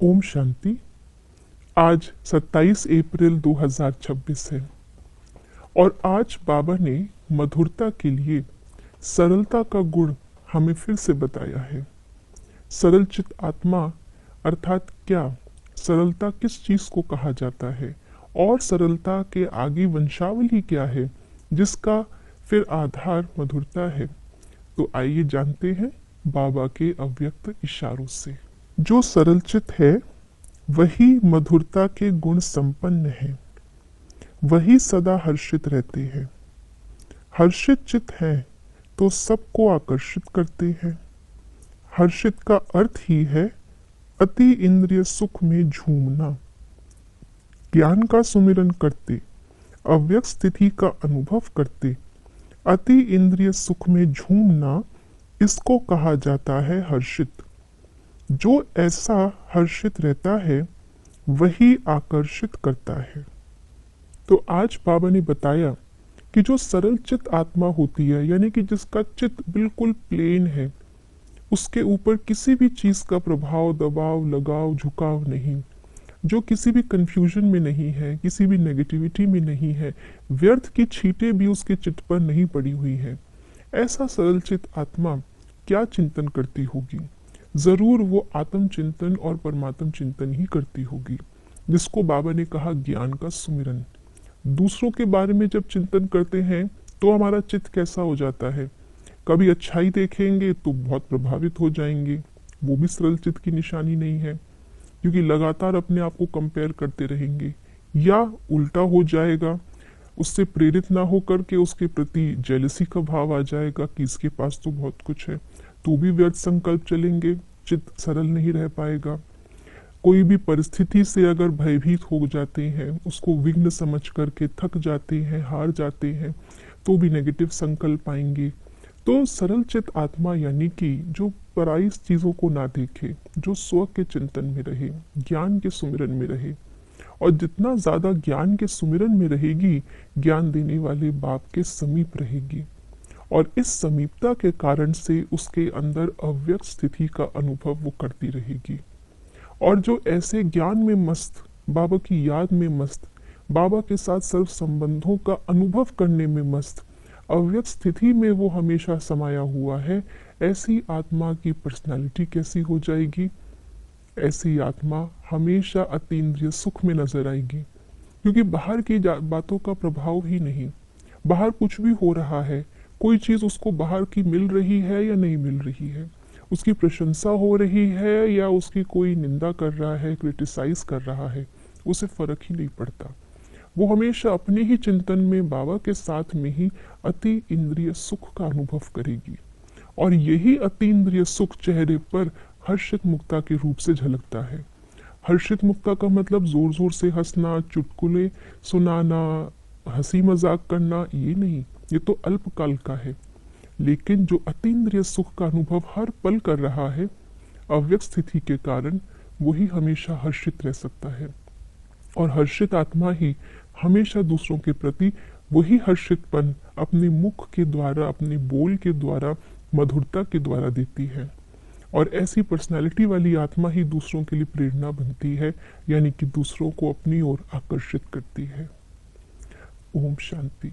ओम शांति। आज 27 अप्रैल 2026 है और आज बाबा ने मधुरता के लिए सरलता का गुण हमें फिर से बताया है। सरल चित आत्मा अर्थात क्या, सरलता किस चीज को कहा जाता है और सरलता के आगे वंशावली क्या है जिसका फिर आधार मधुरता है। तो आइए जानते हैं बाबा के अव्यक्त इशारों से। जो सरल चित है वही मधुरता के गुण संपन्न है, वही सदा हर्षित रहते हैं। हर्षित चित है तो सबको आकर्षित करते हैं। हर्षित का अर्थ ही है अति इंद्रिय सुख में झूमना। ज्ञान का सुमिरन करते, अव्यक्त स्थिति का अनुभव करते, अति इंद्रिय सुख में झूमना, इसको कहा जाता है हर्षित। जो ऐसा हर्षित रहता है वही आकर्षित करता है। तो आज बाबा ने बताया कि जो सरल चित आत्मा होती है, यानी कि जिसका चित बिल्कुल प्लेन है, उसके ऊपर किसी भी चीज का प्रभाव, दबाव, लगाव, झुकाव नहीं, जो किसी भी कंफ्यूजन में नहीं है, किसी भी नेगेटिविटी में नहीं है, व्यर्थ की छींटे भी उसके चित पर नहीं पड़ी हुई है, ऐसा सरल चित आत्मा क्या चिंतन करती होगी? जरूर वो आत्म चिंतन और परमात्म चिंतन ही करती होगी, जिसको बाबा ने कहा ज्ञान का सुमिरन। दूसरों के बारे में जब चिंतन करते हैं तो हमारा चित्त कैसा हो जाता है? कभी अच्छाई देखेंगे तो बहुत प्रभावित हो जाएंगे, वो भी सरल चित्त की निशानी नहीं है, क्योंकि लगातार अपने आप को कंपेयर करते रहेंगे। या उल्टा हो जाएगा, उससे प्रेरित ना होकर के उसके प्रति जेलसी का भाव आ जाएगा कि इसके पास तो बहुत कुछ है, तो भी व्यर्थ संकल्प चलेंगे, चित्त सरल नहीं रह पाएगा। कोई भी परिस्थिति से अगर भयभीत हो जाते हैं, उसको विघ्न समझ करके थक जाते हैं, हार जाते हैं, तो भी नेगेटिव संकल्प आएंगे। तो सरल चित आत्मा यानी कि जो पराई चीजों को ना देखे, जो स्व के चिंतन में रहे, ज्ञान के सुमिरन में रहे, और जितना ज्यादा ज्ञान के सुमिरन में रहेगी, ज्ञान देने वाले बाप के समीप रहेगी, और इस समीपता के कारण से उसके अंदर अव्यक्त स्थिति का अनुभव वो करती रहेगी। और जो ऐसे ज्ञान में मस्त, बाबा की याद में मस्त, बाबा के साथ सर्व संबंधों का अनुभव करने में मस्त, अव्यक्त स्थिति में वो हमेशा समाया हुआ है, ऐसी आत्मा की पर्सनालिटी कैसी हो जाएगी? ऐसी आत्मा हमेशा अतीन्द्रिय सुख में नजर आएगी, क्योंकि बाहर की बातों का प्रभाव ही नहीं। बाहर कुछ भी हो रहा है, कोई चीज उसको बाहर की मिल रही है या नहीं मिल रही है, उसकी प्रशंसा हो रही है या उसकी कोई निंदा कर रहा है, क्रिटिसाइज कर रहा है, उसे फर्क ही नहीं पड़ता। वो हमेशा अपने ही चिंतन में बाबा के साथ में ही अति इंद्रिय सुख का अनुभव करेगी, और यही अति इंद्रिय सुख चेहरे पर हर्षित मुक्ता के रूप से झलकता है। हर्षित मुक्ता का मतलब जोर जोर से हंसना, चुटकुले सुनाना, हंसी मजाक करना, ये नहीं, ये तो अल्पकाल का है। लेकिन जो अतीन्द्रिय सुख का अनुभव हर पल कर रहा है, अव्यक्त स्थिति के कारण, वही हमेशा हर्षित रह सकता है। और हर्षित आत्मा ही हमेशा दूसरों के प्रति वही हर्षितपन अपने मुख के द्वारा, अपने बोल के द्वारा, मधुरता के द्वारा देती है। और ऐसी पर्सनालिटी वाली आत्मा ही दूसरों के लिए प्रेरणा बनती है, यानी कि दूसरों को अपनी ओर आकर्षित करती है। ओम शांति।